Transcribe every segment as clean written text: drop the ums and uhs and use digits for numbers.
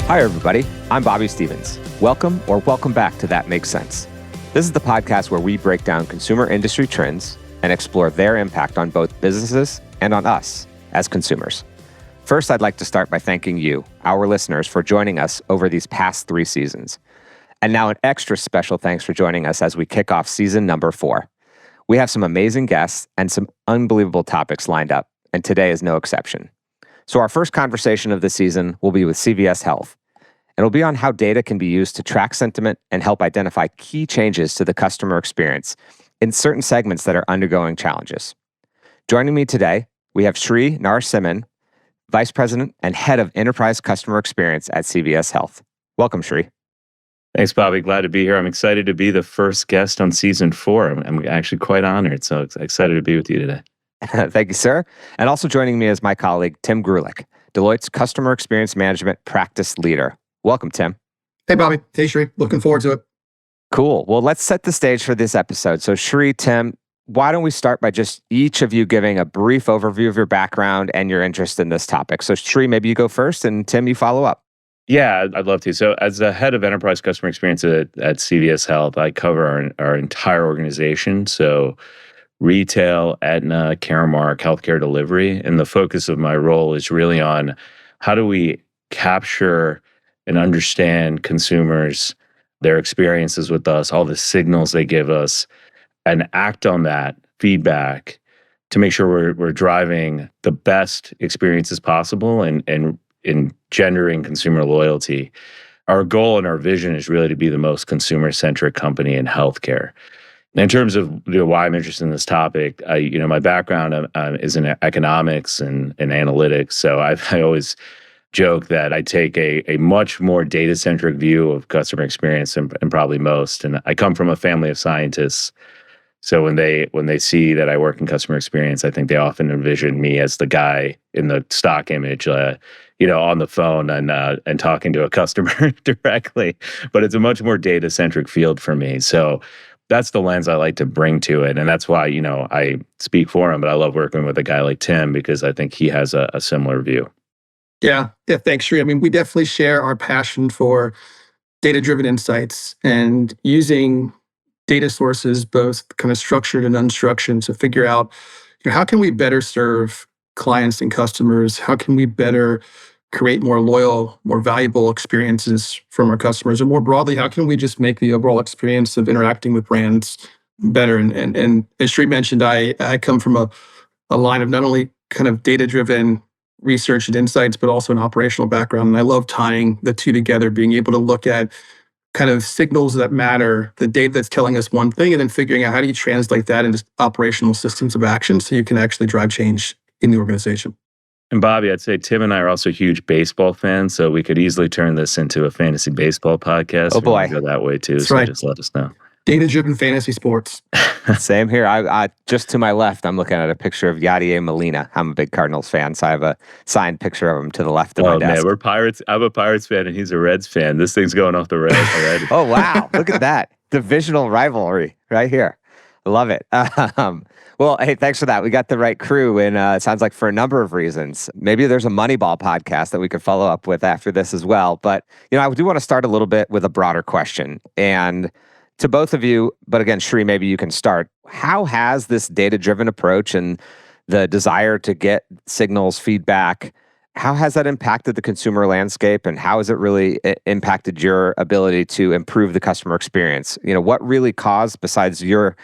Hi, everybody. I'm Bobby Stevens. Welcome back to That Makes Sense. This is the podcast where we break down consumer industry trends and explore their impact on both businesses and on us as consumers. First, I'd like to start by thanking you, our listeners, for joining us over these past 3 seasons. And now an extra special thanks for joining us as we kick off season number 4. We have some amazing guests and some unbelievable topics lined up, and today is no exception. So our first conversation of the season will be with CVS Health. And it'll be on how data can be used to track sentiment and help identify key changes to the customer experience in certain segments that are undergoing challenges. Joining me today, we have Sri Narasimhan, Vice President and Head of Enterprise Customer Experience at CVS Health. Welcome, Sri. Thanks, Bobby. Glad to be here. I'm excited to be the first guest on season 4. I'm actually quite honored, so excited to be with you today. Thank you, sir. And also joining me is my colleague, Tim Grulich, Deloitte's Customer Experience Management Practice Leader. Welcome, Tim. Hey, Bobby. Hey, Sri. Looking forward to it. Cool. Well, let's set the stage for this episode. So, Sri, Tim, why don't we start by just each of you giving a brief overview of your background and your interest in this topic? So, Sri, maybe you go first, and Tim, you follow up. Yeah, I'd love to. So as the head of enterprise customer experience at CVS Health, I cover our entire organization. So retail, Aetna, Caremark, healthcare delivery. And the focus of my role is really on how do we capture and understand consumers, their experiences with us, all the signals they give us, and act on that feedback to make sure we're driving the best experiences possible and in gendering consumer loyalty. Our goal and our vision is really to be the most consumer-centric company in healthcare. In terms of why I'm interested in this topic, my background is in economics and analytics. So I always joke that I take a much more data-centric view of customer experience than probably most. And I come from a family of scientists. So when they see that I work in customer experience, I think they often envision me as the guy in the stock image, on the phone and talking to a customer directly. But it's a much more data-centric field for me. So that's the lens I like to bring to it. And that's why, I speak for him, but I love working with a guy like Tim because I think he has a similar view. Yeah, thanks, Sri. I mean, we definitely share our passion for data-driven insights and using data sources, both kind of structured and unstructured, to figure out how can we better serve clients and customers? How can we better create more loyal, more valuable experiences from our customers? And more broadly, how can we just make the overall experience of interacting with brands better? And as Sri mentioned, I come from a line of not only kind of data-driven research and insights, but also an operational background. And I love tying the two together, being able to look at kind of signals that matter, the data that's telling us one thing, and then figuring out how do you translate that into operational systems of action so you can actually drive change in the organization. And Bobby, I'd say Tim and I are also huge baseball fans, so we could easily turn this into a fantasy baseball podcast. Oh boy, go that way too. That's so right. Just let us know. Data-driven fantasy sports. Same here. I just to my left, I'm looking at a picture of Yadier Molina. I'm a big Cardinals fan, so I have a signed picture of him to the left of my desk. Oh man, we're Pirates. I'm a Pirates fan, and he's a Reds fan. This thing's going off the rails already. Oh wow, look at that divisional rivalry right here. I love it. Well, hey, thanks for that. We got the right crew, and it sounds like for a number of reasons. Maybe there's a Moneyball podcast that we could follow up with after this as well. But I do want to start a little bit with a broader question, and to both of you, but again, Sri, maybe you can start. How has this data-driven approach and the desire to get signals, feedback, how has that impacted the consumer landscape, and how has it really impacted your ability to improve the customer experience? What really caused, besides your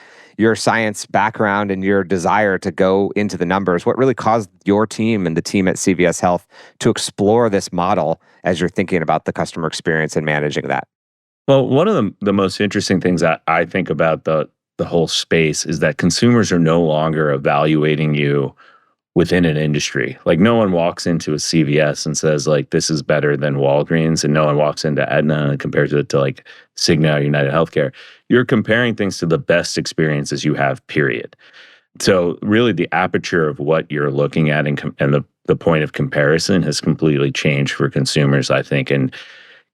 science background and your desire to go into the numbers, what really caused your team and the team at CVS Health to explore this model as you're thinking about the customer experience and managing that? Well, one of the most interesting things that I think about the whole space is that consumers are no longer evaluating you within an industry. Like no one walks into a CVS and says like, this is better than Walgreens, and no one walks into Aetna and compares it to like Cigna or United Healthcare. You're comparing things to the best experiences you have, period. So really the aperture of what you're looking at and the point of comparison has completely changed for consumers, I think. And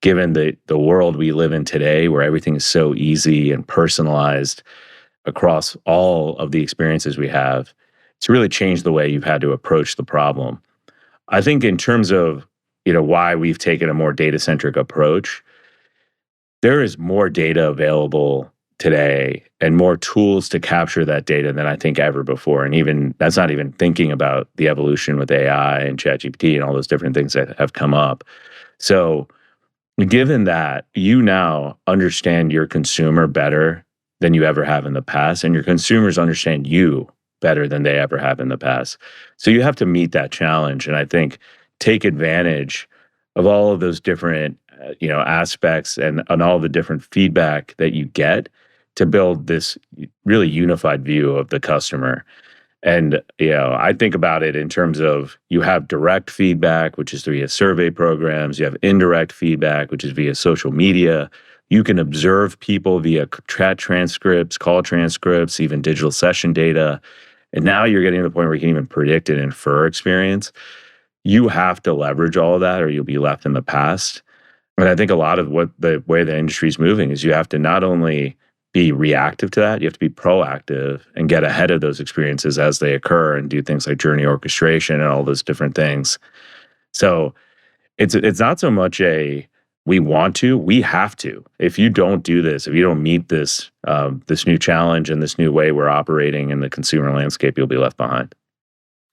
given the world we live in today, where everything is so easy and personalized across all of the experiences we have, it's really changed the way you've had to approach the problem. I think in terms of, why we've taken a more data-centric approach. There is more data available today and more tools to capture that data than I think ever before. And even that's not even thinking about the evolution with AI and ChatGPT and all those different things that have come up. So given that, you now understand your consumer better than you ever have in the past, and your consumers understand you better than they ever have in the past. So you have to meet that challenge, and I think take advantage of all of those different aspects and all the different feedback that you get to build this really unified view of the customer. And I think about it in terms of you have direct feedback, which is via survey programs. You have indirect feedback, which is via social media. You can observe people via chat transcripts, call transcripts, even digital session data. And now you're getting to the point where you can even predict and infer experience. You have to leverage all of that or you'll be left in the past. And I think a lot of what the way the industry is moving is you have to not only be reactive to that, you have to be proactive and get ahead of those experiences as they occur and do things like journey orchestration and all those different things. So it's not so much we want to, we have to. If you don't do this, if you don't meet this this new challenge and this new way we're operating in the consumer landscape, you'll be left behind.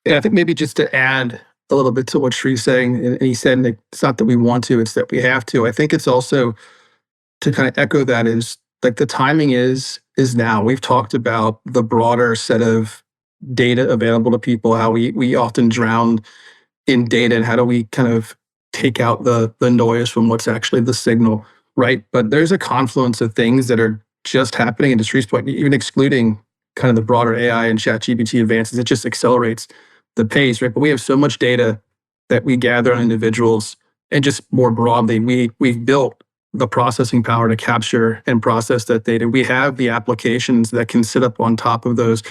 Yeah, I think maybe just to add a little bit to what Shree's saying, and he said like, it's not that we want to, it's that we have to. I think it's also to kind of echo that is like the timing is now. We've talked about the broader set of data available to people, how we often drown in data and how do we kind of take out the noise from what's actually the signal, right? But there's a confluence of things that are just happening in Shree's point, even excluding kind of the broader AI and ChatGPT advances. It just accelerates the pace, right? But we have so much data that we gather on individuals, and just more broadly, we've built the processing power to capture and process that data. We have the applications that can sit up on top of those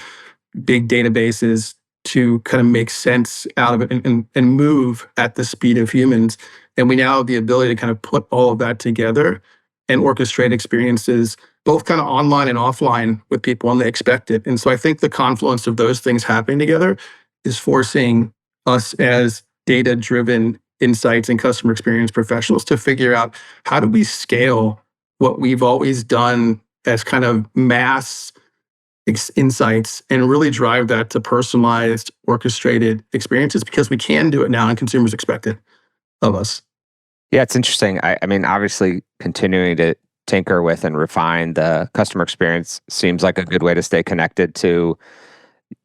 big databases to kind of make sense out of it and move at the speed of humans. And we now have the ability to kind of put all of that together and orchestrate experiences, both kind of online and offline with people when they expect it. And so I think the confluence of those things happening together is forcing us as data-driven insights and customer experience professionals to figure out how do we scale what we've always done as kind of mass insights and really drive that to personalized, orchestrated experiences, because we can do it now and consumers expect it of us. Yeah, it's interesting. I mean, obviously, continuing to tinker with and refine the customer experience seems like a good way to stay connected to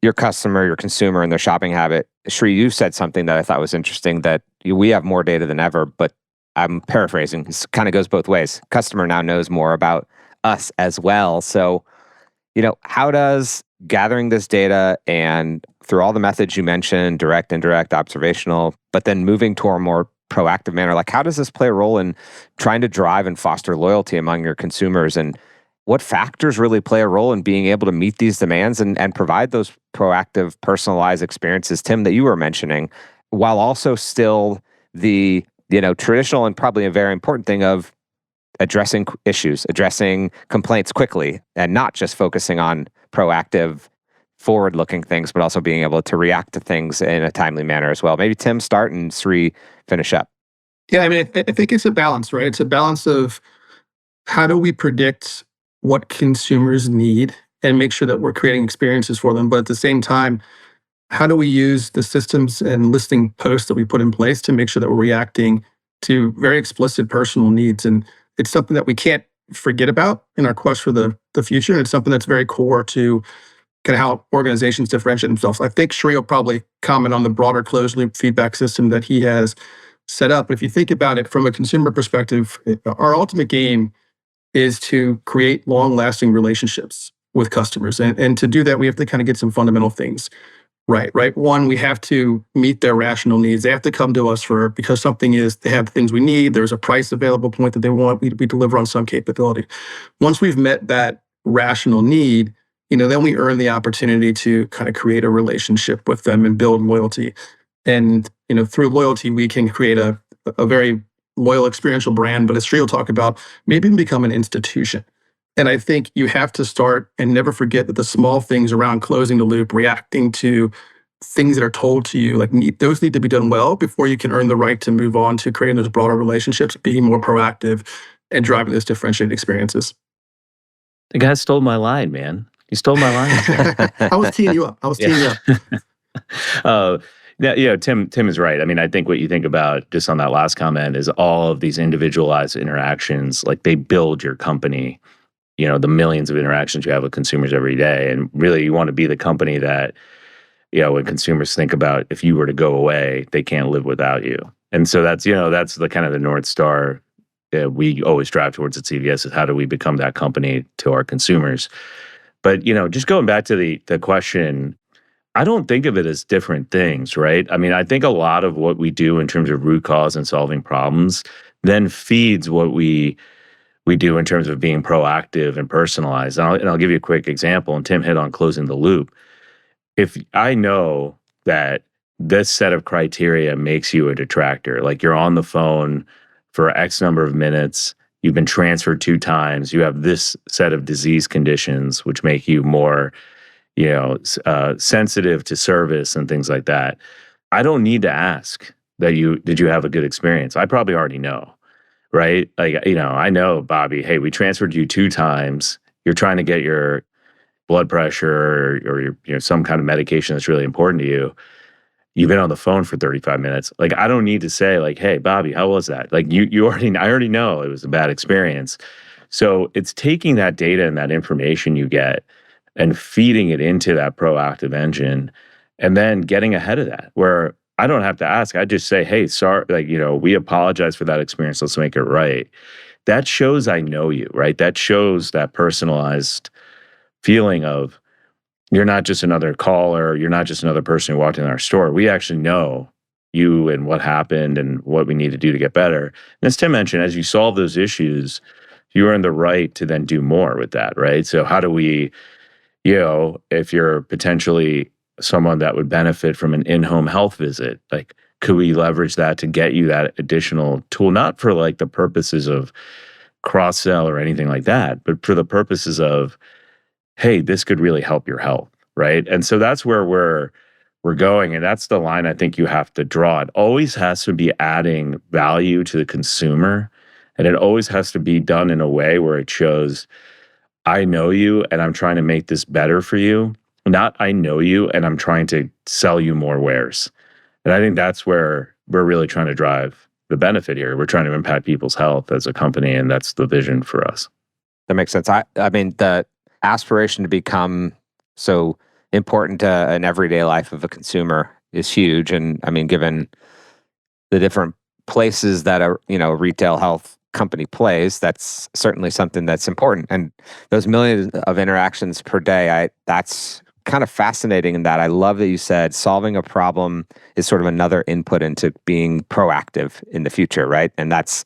your customer, your consumer, and their shopping habit. Shree, you said something that I thought was interesting, that we have more data than ever, but I'm paraphrasing. This kind of goes both ways. Customer now knows more about us as well. So, how does gathering this data and through all the methods you mentioned, direct, indirect, observational, but then moving to a more proactive manner, like how does this play a role in trying to drive and foster loyalty among your consumers? And what factors really play a role in being able to meet these demands and provide those proactive, personalized experiences, Tim, that you were mentioning, while also still the traditional and probably a very important thing of addressing issues, addressing complaints quickly, and not just focusing on proactive, forward-looking things, but also being able to react to things in a timely manner as well. Maybe Tim start and Sri finish up. Yeah, I mean, I think it's a balance, right? It's a balance of how do we predict what consumers need and make sure that we're creating experiences for them. But at the same time, how do we use the systems and listing posts that we put in place to make sure that we're reacting to very explicit personal needs? And it's something that we can't forget about in our quest for the future. And it's something that's very core to kind of how organizations differentiate themselves. I think Shree will probably comment on the broader closed loop feedback system that he has set up. But if you think about it from a consumer perspective, our ultimate game is to create long-lasting relationships with customers. And to do that, we have to kind of get some fundamental things right. One, we have to meet their rational needs. They have to come to us because something they have the things we need. There's a price available point that they want. We deliver on some capability. Once we've met that rational need, then we earn the opportunity to kind of create a relationship with them and build loyalty. And, through loyalty, we can create a very loyal experiential brand, but as Sri will talk about, maybe become an institution. And I think you have to start and never forget that the small things around closing the loop, reacting to things that are told to you, like those need to be done well before you can earn the right to move on to creating those broader relationships, being more proactive, and driving those differentiated experiences. The guy stole my line, man. He stole my line. I was teeing you up. Yeah. uh, yeah, Tim is right. I mean, I think what you think about just on that last comment is all of these individualized interactions, like they build your company, the millions of interactions you have with consumers every day. And really, you want to be the company that, when consumers think about if you were to go away, they can't live without you. And so that's the kind of the North Star that we always drive towards at CVS is how do we become that company to our consumers? But, just going back to the question, I don't think of it as different things, right? I mean, I think a lot of what we do in terms of root cause and solving problems then feeds what we do in terms of being proactive and personalized. And I'll give you a quick example, and Tim hit on closing the loop. If I know that this set of criteria makes you a detractor, like you're on the phone for X number of minutes, you've been transferred 2 times, you have this set of disease conditions which make you more sensitive to service and things like that. I don't need to ask did you have a good experience? I probably already know, right? Like, I know, Bobby, hey, we transferred you 2 times. You're trying to get your blood pressure or your some kind of medication that's really important to you. You've been on the phone for 35 minutes. Like, I don't need to say like, hey, Bobby, how was that? Like I already know it was a bad experience. So it's taking that data and that information you get and feeding it into that proactive engine and then getting ahead of that where I don't have to ask. I just say, hey, sorry, like, we apologize for that experience. Let's make it right. That shows I know you, right? That shows that personalized feeling of you're not just another caller, you're not just another person who walked in our store. We actually know you and what happened and what we need to do to get better. And as Tim mentioned, as you solve those issues, you earn the right to then do more with that, right? So how do we, if you're potentially someone that would benefit from an in-home health visit, like could we leverage that to get you that additional tool, not for like the purposes of cross-sell or anything like that, but for the purposes of, hey, this could really help your health, right? And so that's where we're going, and that's the line I think you have to draw. It always has to be adding value to the consumer, and it always has to be done in a way where it shows, I know you and I'm trying to make this better for you, not I know you and I'm trying to sell you more wares. And I think that's where we're really trying to drive the benefit here. We're trying to impact people's health as a company, and that's the vision for us. That makes sense. I mean, the aspiration to become so important to an everyday life of a consumer is huge. And I mean, given the different places that a retail health company plays, that's certainly something that's important. And those millions of interactions per day, that's kind of fascinating in that I love that you said solving a problem is sort of another input into being proactive in the future, right? And that's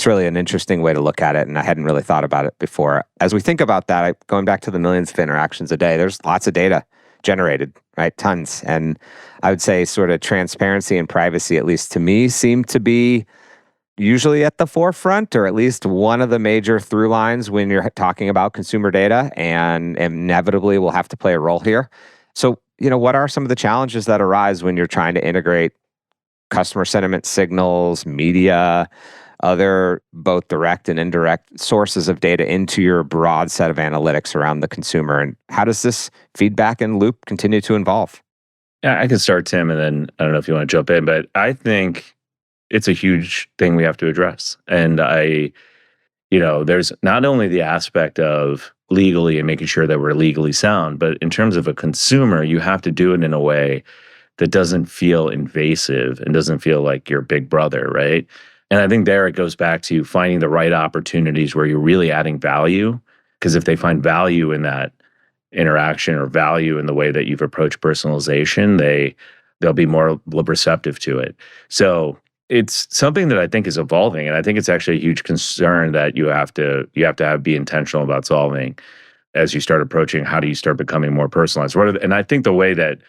really an interesting way to look at it. And I hadn't really thought about it before. As we think about that, going back to the millions of interactions a day, there's lots of data generated, right? Tons. And I would say sort of transparency and privacy, at least to me, seem to be usually at the forefront, or at least one of the major through lines when you're talking about consumer data, and inevitably will have to play a role here. So, what are some of the challenges that arise when you're trying to integrate customer sentiment signals, media, other both direct and indirect sources of data into your broad set of analytics around the consumer? And how does this feedback and loop continue to evolve? Yeah, I can start, Tim, and then I don't know if you want to jump in, but I think it's a huge thing we have to address. And there's not only the aspect of legally and making sure that we're legally sound, but in terms of a consumer, you have to do it in a way that doesn't feel invasive and doesn't feel like your big brother, right? And I think there it goes back to finding the right opportunities where you're really adding value. Because if they find value in that interaction or value in the way that you've approached personalization, they'll be more receptive to it. So it's something that I think is evolving, and I think it's actually a huge concern that you have to be intentional about solving as you start approaching. How do you start becoming more personalized? And I think the way that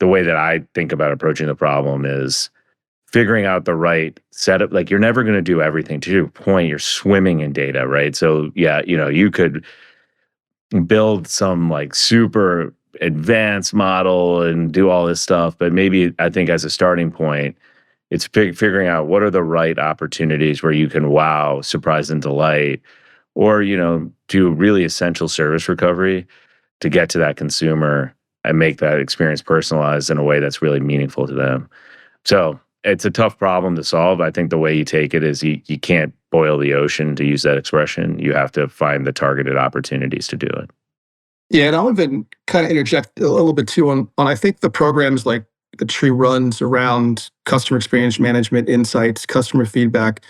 I think about approaching the problem is figuring out the right setup. Like, you're never going to do everything. To your point, you're swimming in data, right? So yeah, you could build some like super advanced model and do all this stuff. But maybe I think as a starting point, it's figuring out what are the right opportunities where you can wow, surprise, and delight, or do really essential service recovery to get to that consumer and make that experience personalized in a way that's really meaningful to them. So it's a tough problem to solve. I think the way you take it is you can't boil the ocean, to use that expression. You have to find the targeted opportunities to do it. Yeah, and I'll even kind of interject a little bit too on I think the programs like the tree runs around customer experience management, insights, customer feedback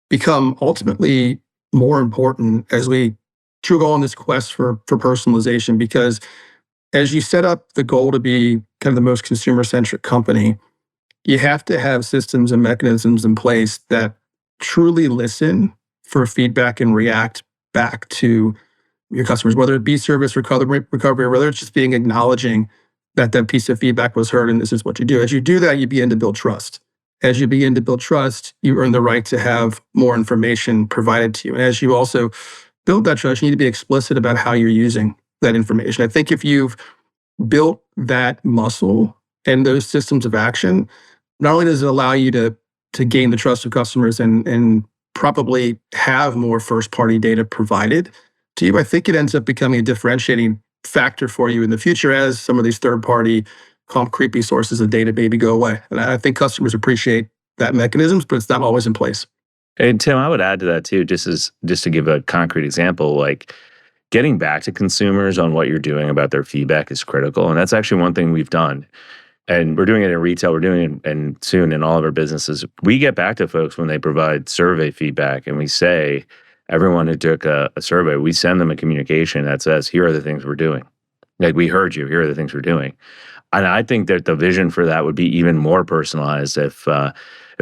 become ultimately more important as we truly go on this quest for personalization. Because as you set up the goal to be kind of the most consumer centric company, you have to have systems and mechanisms in place that truly listen for feedback and react back to your customers, whether it be service recovery, or whether it's just being acknowledging that that piece of feedback was heard and this is what you do. As you do that, you begin to build trust. As you begin to build trust, you earn the right to have more information provided to you. And as you also build that trust, you need to be explicit about how you're using that information. I think if you've built that muscle and those systems of action, not only does it allow you to gain the trust of customers and probably have more first party data provided to you, I think it ends up becoming a differentiating factor for you in the future as some of these third party creepy sources of data maybe go away. And I think customers appreciate that mechanisms, but it's not always in place. And Tim, I would add to that too, just to give a concrete example, like getting back to consumers on what you're doing about their feedback is critical. And that's actually one thing we've done. And we're doing it in retail, we're doing it and soon in all of our businesses. We get back to folks when they provide survey feedback, and we say, everyone who took a survey, we send them a communication that says, here are the things we're doing. Like, we heard you, here are the things we're doing. And I think that the vision for that would be even more personalized if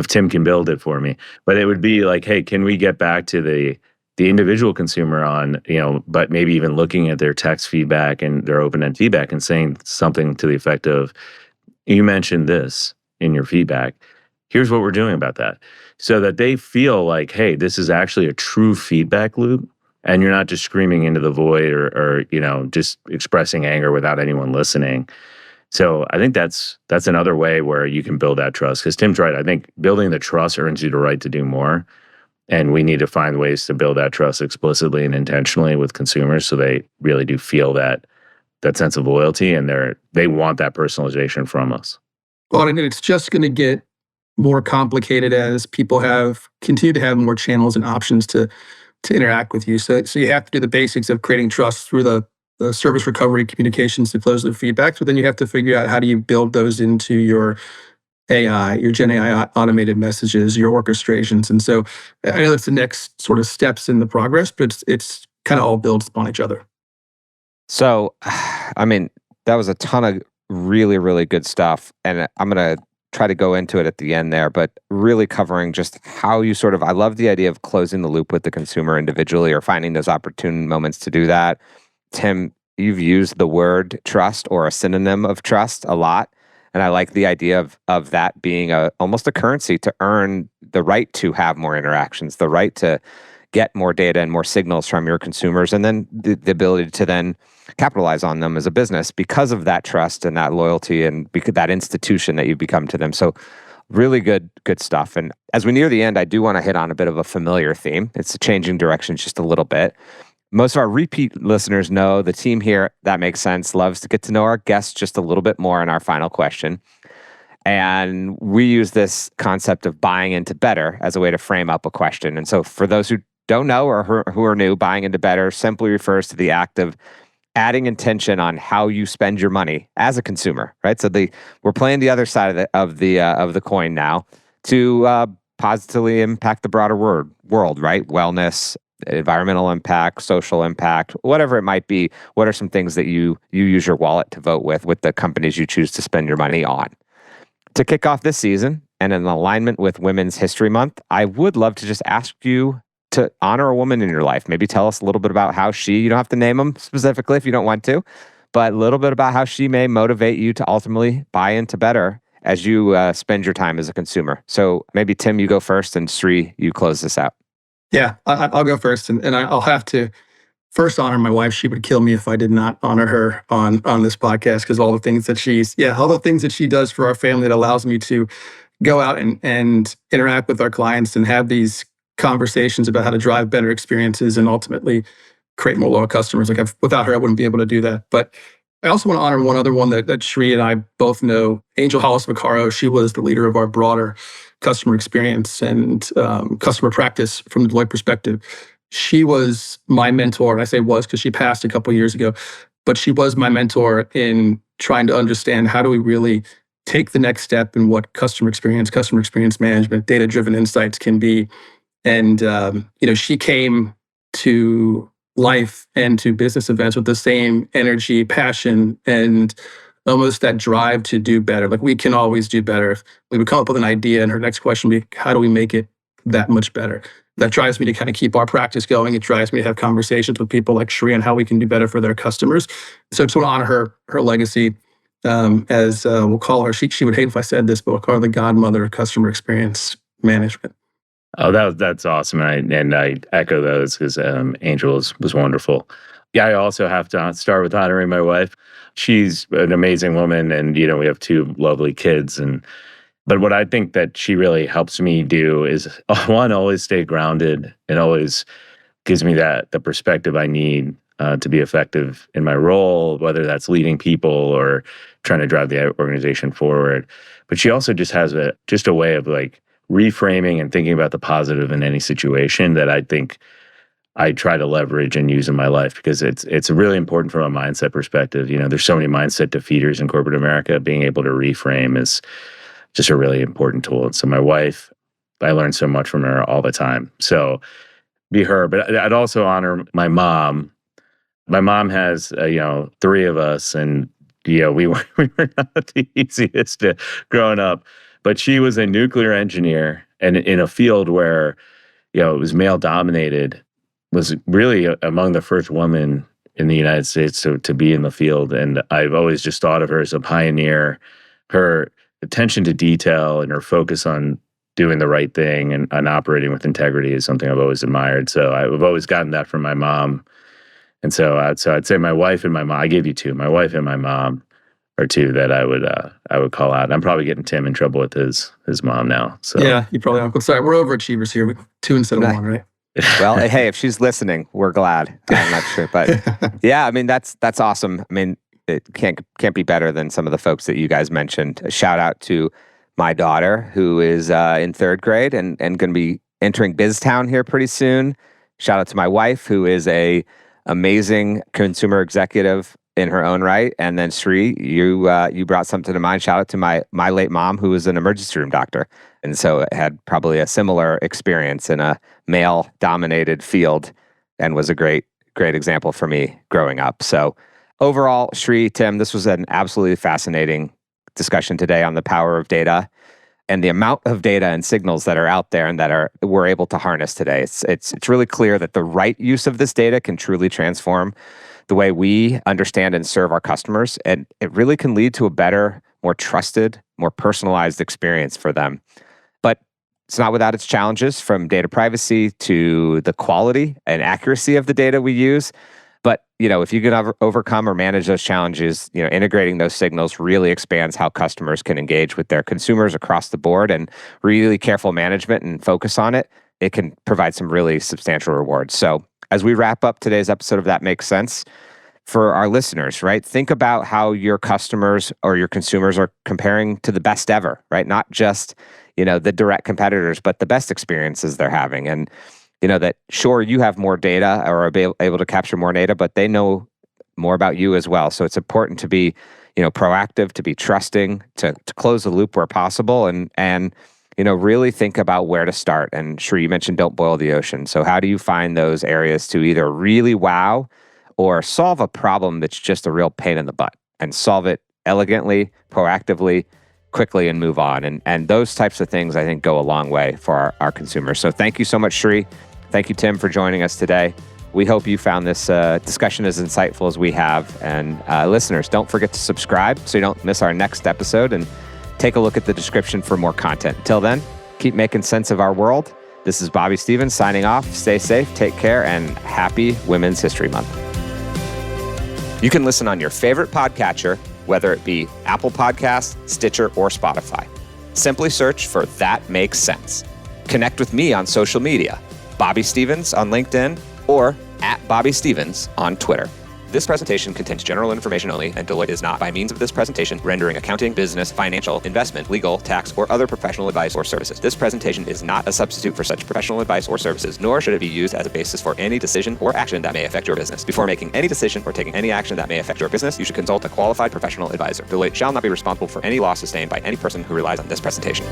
Tim can build it for me. But it would be like, hey, can we get back to the individual consumer on, but maybe even looking at their text feedback and their open-end feedback and saying something to the effect of, you mentioned this in your feedback. Here's what we're doing about that. So that they feel like, hey, this is actually a true feedback loop. And you're not just screaming into the void or just expressing anger without anyone listening. So I think that's another way where you can build that trust. Because Tim's right. I think building the trust earns you the right to do more. And we need to find ways to build that trust explicitly and intentionally with consumers so they really do feel that sense of loyalty and they want that personalization from us. Well, and it's just going to get more complicated as people continue to have more channels and options to interact with you. So you have to do the basics of creating trust through the service recovery communications to close the feedback. But then you have to figure out how do you build those into your AI, your Gen AI automated messages, your orchestrations. And so I know that's the next sort of steps in the progress, but it's kind of all builds upon each other. So, I mean, that was a ton of really, really good stuff. And I'm going to try to go into it at the end there, but really covering just how you I love the idea of closing the loop with the consumer individually or finding those opportune moments to do that. Tim, you've used the word trust or a synonym of trust a lot. And I like the idea of that being almost a currency to earn the right to have more interactions, the right to get more data and more signals from your consumers, and then the ability to then capitalize on them as a business because of that trust and that loyalty and because that institution that you've become to them. So really good stuff. And as we near the end, I do want to hit on a bit of a familiar theme. It's changing directions just a little bit. Most of our repeat listeners know the team here, That Makes Sense, loves to get to know our guests just a little bit more in our final question. And we use this concept of buying into better as a way to frame up a question. And so for those who don't know or who are new, buying into better simply refers to the act of adding intention on how you spend your money as a consumer, right? So we're playing the other side of the coin now to positively impact the broader world, right? Wellness, environmental impact, social impact, whatever it might be. What are some things that you use your wallet to vote with the companies you choose to spend your money on? To kick off this season and in alignment with Women's History Month, I would love to just ask you to honor a woman in your life. Maybe tell us a little bit about how you don't have to name them specifically if you don't want to, but a little bit about how she may motivate you to ultimately buy into better as you spend your time as a consumer. So maybe Tim, you go first, and Sri, you close this out. Yeah, I'll go first, and I'll have to first honor my wife. She would kill me if I did not honor her on this podcast, because all the things that she does for our family that allows me to go out and interact with our clients and have these conversations about how to drive better experiences and ultimately create more loyal customers. Without her, I wouldn't be able to do that. But I also want to honor one other one that Shri and I both know, Angel Hollis-Vaccaro. She was the leader of our broader customer experience and customer practice from the Deloitte perspective. She was my mentor, and I say was because she passed a couple of years ago, but she was my mentor in trying to understand how do we really take the next step in what customer experience management, data-driven insights can be. And she came to life and to business events with the same energy, passion, and almost that drive to do better. Like, we can always do better. We would come up with an idea, and her next question would be, how do we make it that much better? That drives me to kind of keep our practice going. It drives me to have conversations with people like Shri on how we can do better for their customers. So I just want to honor her legacy. As we'll call her, she would hate if I said this, but we'll call her the godmother of customer experience management. Oh, that's awesome. And I echo those because Angel was wonderful. Yeah, I also have to start with honoring my wife. She's an amazing woman, and we have two lovely kids. But what I think that she really helps me do is, one, always stay grounded, and always gives me the perspective I need to be effective in my role, whether that's leading people or trying to drive the organization forward. But she also just has a way of like reframing and thinking about the positive in any situation that I think I try to leverage and use in my life, because it's really important from a mindset perspective. There's so many mindset defeaters in corporate America. Being able to reframe is just a really important tool. And so my wife, I learn so much from her all the time. So be her. But I'd also honor my mom. My mom has, three of us, and we were not the easiest growing up. But she was a nuclear engineer, and in a field where, it was male dominated, was really among the first women in the United States to be in the field. And I've always just thought of her as a pioneer. Her attention to detail and her focus on doing the right thing and operating with integrity is something I've always admired. So I've always gotten that from my mom. And so I'd say my wife and my mom. I gave you two. My wife and my mom are two that I would call out. I'm probably getting Tim in trouble with his mom now. So yeah, you probably are. Sorry, we're overachievers here. Two instead of one, right? Well, hey, if she's listening, we're glad. I'm not sure, but yeah, I mean that's awesome. I mean, it can't be better than some of the folks that you guys mentioned. A shout out to my daughter, who is in third grade and going to be entering BizTown here pretty soon. Shout out to my wife, who is a amazing consumer executive in her own right. And then Shri, you brought something to mind. Shout out to my late mom, who was an emergency room doctor, and so had probably a similar experience in a male-dominated field, and was a great example for me growing up. So overall, Shri, Tim, this was an absolutely fascinating discussion today on the power of data and the amount of data and signals that are out there and that we're able to harness today. It's really clear that the right use of this data can truly transform the way we understand and serve our customers, and it really can lead to a better, more trusted, more personalized experience for them. But it's not without its challenges, from data privacy to the quality and accuracy of the data we use. But if you can overcome or manage those challenges, integrating those signals really expands how customers can engage with their consumers across the board. And really careful management and focus on it can provide some really substantial rewards. So as we wrap up today's episode of That Makes Sense, for our listeners, right? Think about how your customers or your consumers are comparing to the best ever, right? Not just, the direct competitors, but the best experiences they're having. And, that sure, you have more data or are able to capture more data, but they know more about you as well. So it's important to be, proactive, to be trusting, to close the loop where possible, and really think about where to start. And sure, you mentioned don't boil the ocean. So how do you find those areas to either really wow or solve a problem that's just a real pain in the butt, and solve it elegantly, proactively, quickly, and move on. And those types of things, I think, go a long way for our consumers. So thank you so much, Shri. Thank you, Tim, for joining us today. We hope you found this discussion as insightful as we have. And listeners, don't forget to subscribe so you don't miss our next episode, and take a look at the description for more content. Until then, keep making sense of our world This is Bobby Stevens signing off. Stay safe, take care, and happy Women's History Month. You can listen on your favorite podcatcher, whether it be Apple Podcasts, Stitcher, or Spotify. Simply search for That Makes Sense. Connect with me on social media, Bobby Stevens on LinkedIn or @BobbyStevens on Twitter. This presentation contains general information only, and Deloitte is not, by means of this presentation, rendering accounting, business, financial, investment, legal, tax, or other professional advice or services. This presentation is not a substitute for such professional advice or services, nor should it be used as a basis for any decision or action that may affect your business. Before making any decision or taking any action that may affect your business, you should consult a qualified professional advisor. Deloitte shall not be responsible for any loss sustained by any person who relies on this presentation.